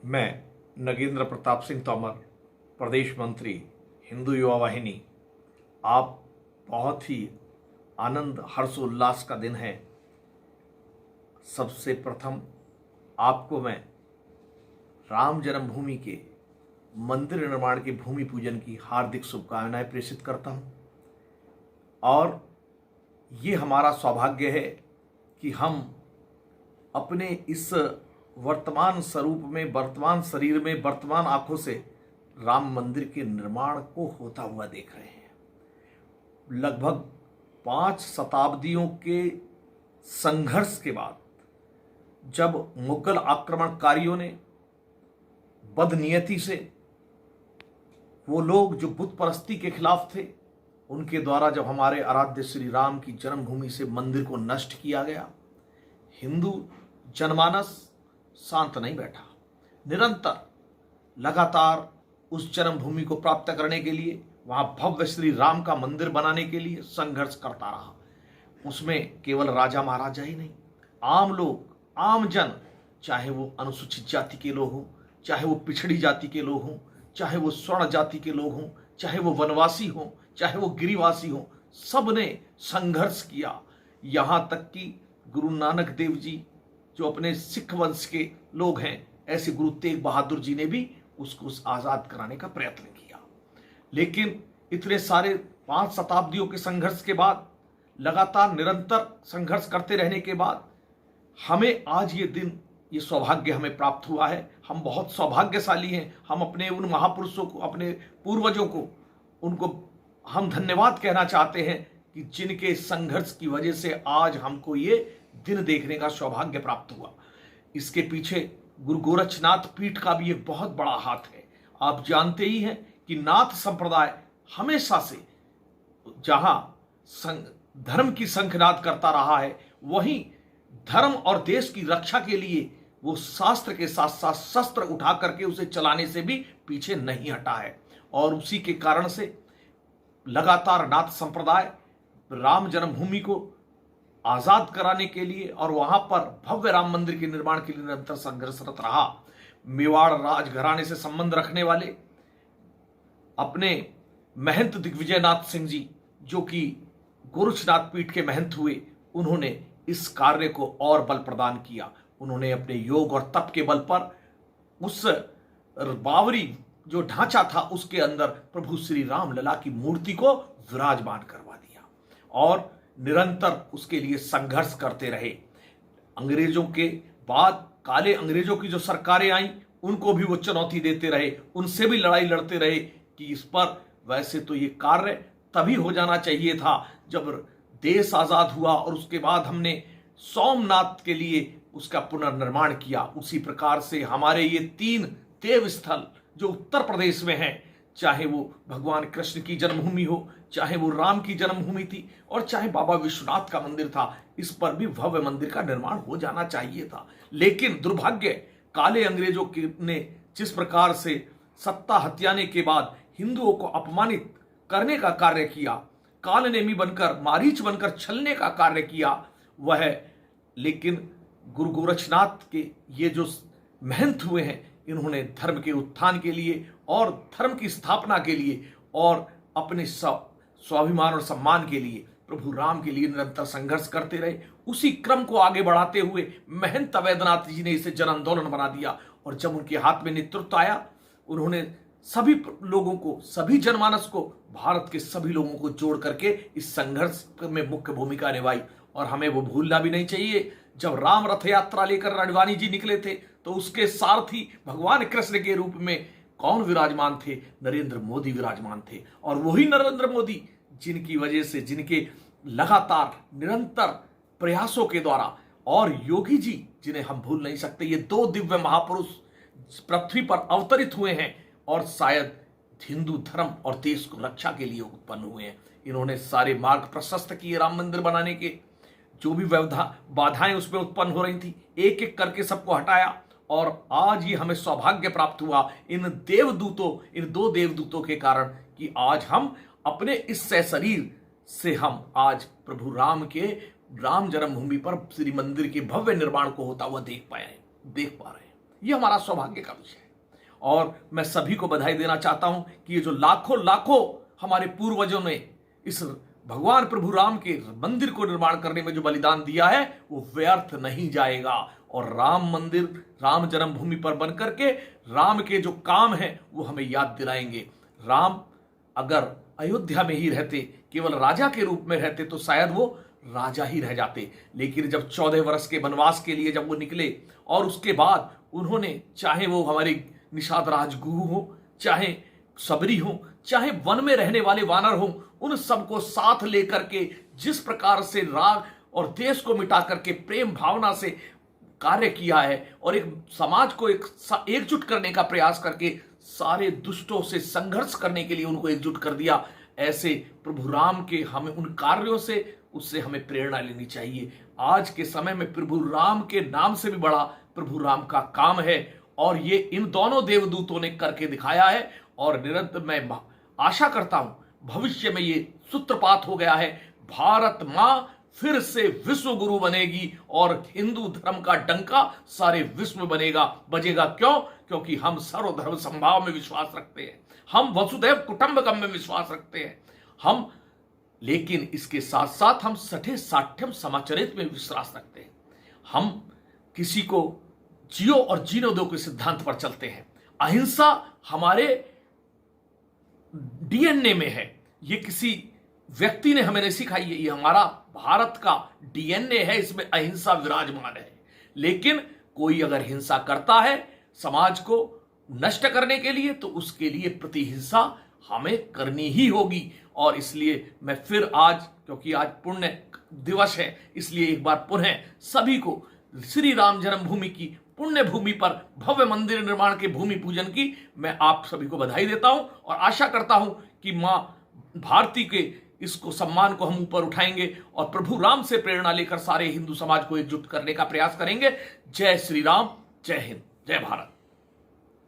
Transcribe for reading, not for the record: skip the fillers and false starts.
मैं नगेंद्र प्रताप सिंह तोमर, प्रदेश मंत्री, हिंदू युवा वाहिनी। आप बहुत ही आनंद हर्षोल्लास का दिन है। सबसे प्रथम आपको मैं राम जन्मभूमि के मंदिर निर्माण के भूमि पूजन की हार्दिक शुभकामनाएं प्रेषित करता हूं। और ये हमारा सौभाग्य है कि हम अपने इस वर्तमान स्वरूप में, वर्तमान शरीर में, वर्तमान आंखों से राम मंदिर के निर्माण को होता हुआ देख रहे हैं। लगभग 5 शताब्दियों के संघर्ष के बाद जब मुगल आक्रमणकारियों ने बदनीयती से, वो लोग जो बुत परस्ती के खिलाफ थे, उनके द्वारा जब हमारे आराध्य श्री राम की जन्मभूमि से मंदिर को नष्ट किया गया, हिंदू जनमानस शांत नहीं बैठा। निरंतर लगातार उस जन्मभूमि को प्राप्त करने के लिए, वहां भव्य श्री राम का मंदिर बनाने के लिए संघर्ष करता रहा। उसमें केवल राजा महाराजा ही नहीं, आम लोग, आम जन, चाहे वो अनुसूचित जाति के लोग हों, चाहे वो पिछड़ी जाति के लोग हों, चाहे वो स्वर्ण जाति के लोग हों, चाहे वो वनवासी हों, चाहे वो गिरिवासी हों, सब ने संघर्ष किया। यहां तक कि गुरु नानक देव जी, जो अपने सिख वंश के लोग हैं, ऐसे गुरु तेग बहादुर जी ने भी उसको आजाद कराने का प्रयत्न किया। लेकिन इतने सारे 5 शताब्दियों के संघर्ष के बाद, लगातार निरंतर संघर्ष करते रहने के बाद, हमें आज ये दिन, ये सौभाग्य हमें प्राप्त हुआ है। हम बहुत सौभाग्यशाली हैं। हम अपने उन महापुरुषों को, अपने पूर्वजों को, उनको हम धन्यवाद कहना चाहते हैं कि जिनके संघर्ष की वजह से आज हमको ये दिन देखने का सौभाग्य प्राप्त हुआ। इसके पीछे गुरु गोरक्षनाथ पीठ का भी एक बहुत बड़ा हाथ है। आप जानते ही हैं कि नाथ संप्रदाय हमेशा से जहां धर्म की शंखनाद करता रहा है, वहीं धर्म और देश की रक्षा के लिए वो शास्त्र के साथ साथ शस्त्र उठा करके उसे चलाने से भी पीछे नहीं हटा है। और उसी के कारण से लगातार नाथ संप्रदाय राम जन्मभूमि को आजाद कराने के लिए और वहां पर भव्य राम मंदिर के निर्माण के लिए निरंतर संघर्षरत रहा। मेवाड़ राजघराने से संबंध रखने वाले अपने महंत दिग्विजयनाथ सिंह जी, जो कि गोरक्षनाथ पीठ के महंत हुए, उन्होंने इस कार्य को और बल प्रदान किया। उन्होंने अपने योग और तप के बल पर उस बावरी जो ढांचा था, उसके अंदर प्रभु श्री राम लला की मूर्ति को विराजमान करवा दिया और निरंतर उसके लिए संघर्ष करते रहे। अंग्रेजों के बाद काले अंग्रेजों की जो सरकारें आई, उनको भी वो चुनौती देते रहे, उनसे भी लड़ाई लड़ते रहे कि इस पर, वैसे तो ये कार्य तभी हो जाना चाहिए था जब देश आजाद हुआ और उसके बाद हमने सोमनाथ के लिए उसका पुनर्निर्माण किया। उसी प्रकार से हमारे ये 3 देव स्थल जो उत्तर प्रदेश में हैं, चाहे वो भगवान कृष्ण की जन्मभूमि हो, चाहे वो राम की जन्मभूमि थी, और चाहे बाबा विश्वनाथ का मंदिर था, इस पर भी भव्य मंदिर का निर्माण हो जाना चाहिए था। लेकिन दुर्भाग्य, काले अंग्रेजों ने जिस प्रकार से सत्ता हथियाने के बाद हिंदुओं को अपमानित करने का कार्य किया, कालनेमी बनकर, मारीच बनकर छलने का कार्य किया, वह, लेकिन गुरु गोरक्षनाथ के ये जो महंत हुए हैं, इन्होंने धर्म के उत्थान के लिए और धर्म की स्थापना के लिए और अपने स्वाभिमान और सम्मान के लिए, प्रभु राम के लिए निरंतर संघर्ष करते रहे। उसी क्रम को आगे बढ़ाते हुए महंत अवैधनाथ जी ने इसे जन आंदोलन बना दिया और जब उनके हाथ में नेतृत्व आया, उन्होंने सभी लोगों को, सभी जनमानस को, भारत के सभी लोगों को जोड़ करके इस संघर्ष में मुख्य भूमिका निभाई। और हमें वो भूलना भी नहीं चाहिए, जब राम रथ यात्रा लेकर राजवानी जी निकले थे, तो उसके सारथी भगवान कृष्ण के रूप में कौन विराजमान थे? नरेंद्र मोदी विराजमान थे। और वही नरेंद्र मोदी जिनकी वजह से, जिनके लगातार निरंतर प्रयासों के द्वारा, और योगी जी जिन्हें हम भूल नहीं सकते, ये 2 दिव्य महापुरुष पृथ्वी पर अवतरित हुए हैं और शायद हिंदू धर्म और देश को रक्षा के लिए उत्पन्न हुए हैं। इन्होंने सारे मार्ग प्रशस्त किए राम मंदिर बनाने के। जो भी बाधाएं उसमें उत्पन्न हो रही थी, एक एक करके सबको हटाया और आज ये हमें सौभाग्य प्राप्त हुआ इन देवदूतों, इन 2 देवदूतों के कारण कि आज हम अपने इस सशरीर से हम आज प्रभु राम के राम जन्मभूमि पर श्री मंदिर के भव्य निर्माण को होता हुआ देख पा रहे हैं। ये हमारा सौभाग्य का विषय है और मैं सभी को बधाई देना चाहता हूं कि ये जो लाखों लाखों हमारे पूर्वजों ने इस भगवान प्रभु राम के मंदिर को निर्माण करने में जो बलिदान दिया है वो व्यर्थ नहीं जाएगा और राम मंदिर राम जन्मभूमि पर बनकर के राम के जो काम है वो हमें याद दिलाएंगे। राम अगर अयोध्या में ही रहते, केवल राजा के रूप में रहते, तो शायद वो राजा ही रह जाते। लेकिन जब 14 वर्ष के वनवास के लिए जब वो निकले और उसके बाद उन्होंने, चाहे वो हमारे निषाद राजगुरु हो, चाहे सबरी हो, चाहे वन में रहने वाले वानर हो, उन सबको साथ लेकर के जिस प्रकार से राग और देश को मिटा करके प्रेम भावना से कार्य किया है और एक समाज को एकजुट करने का प्रयास करके सारे दुष्टों से संघर्ष करने के लिए उनको एकजुट कर दिया, ऐसे प्रभु राम के हमें उन कार्यों से उससे हमें प्रेरणा लेनी चाहिए। आज के समय में प्रभु राम के नाम से भी बड़ा प्रभु राम का काम है और ये इन दोनों देवदूतों ने करके दिखाया है और निरंतर मैं आशा करता हूं भविष्य में ये सूत्रपात हो गया है। भारत मां फिर से विश्व गुरु बनेगी और हिंदू धर्म का डंका सारे विश्व में बजेगा। क्यों? क्योंकि हम सर्वधर्म संभाव में विश्वास रखते हैं, हम वसुधैव कुटुंबकम में विश्वास रखते हैं, लेकिन इसके साथ साथ हम सठे साठ्यम समाचरित में विश्वास रखते हैं। हम किसी को जियो और जीने दो के सिद्धांत पर चलते हैं। अहिंसा हमारे डीएनए में है, ये किसी व्यक्ति ने हमें नहीं सिखाई है, ये हमारा भारत का डीएनए है, इसमें अहिंसा विराजमान है। लेकिन कोई अगर हिंसा करता है समाज को नष्ट करने के लिए तो उसके लिए प्रतिहिंसा हमें करनी ही होगी। और इसलिए मैं फिर आज, क्योंकि आज पुण्य दिवस है, इसलिए एक बार पुनः सभी को श्री राम जन्मभूमि की पुण्य भूमि पर भव्य मंदिर निर्माण के भूमि पूजन की मैं आप सभी को बधाई देता हूं और आशा करता हूं कि मां भारती के इसको सम्मान को हम ऊपर उठाएंगे और प्रभु राम से प्रेरणा लेकर सारे हिंदू समाज को एकजुट करने का प्रयास करेंगे। जय श्री राम, जय हिंद, जय भारत।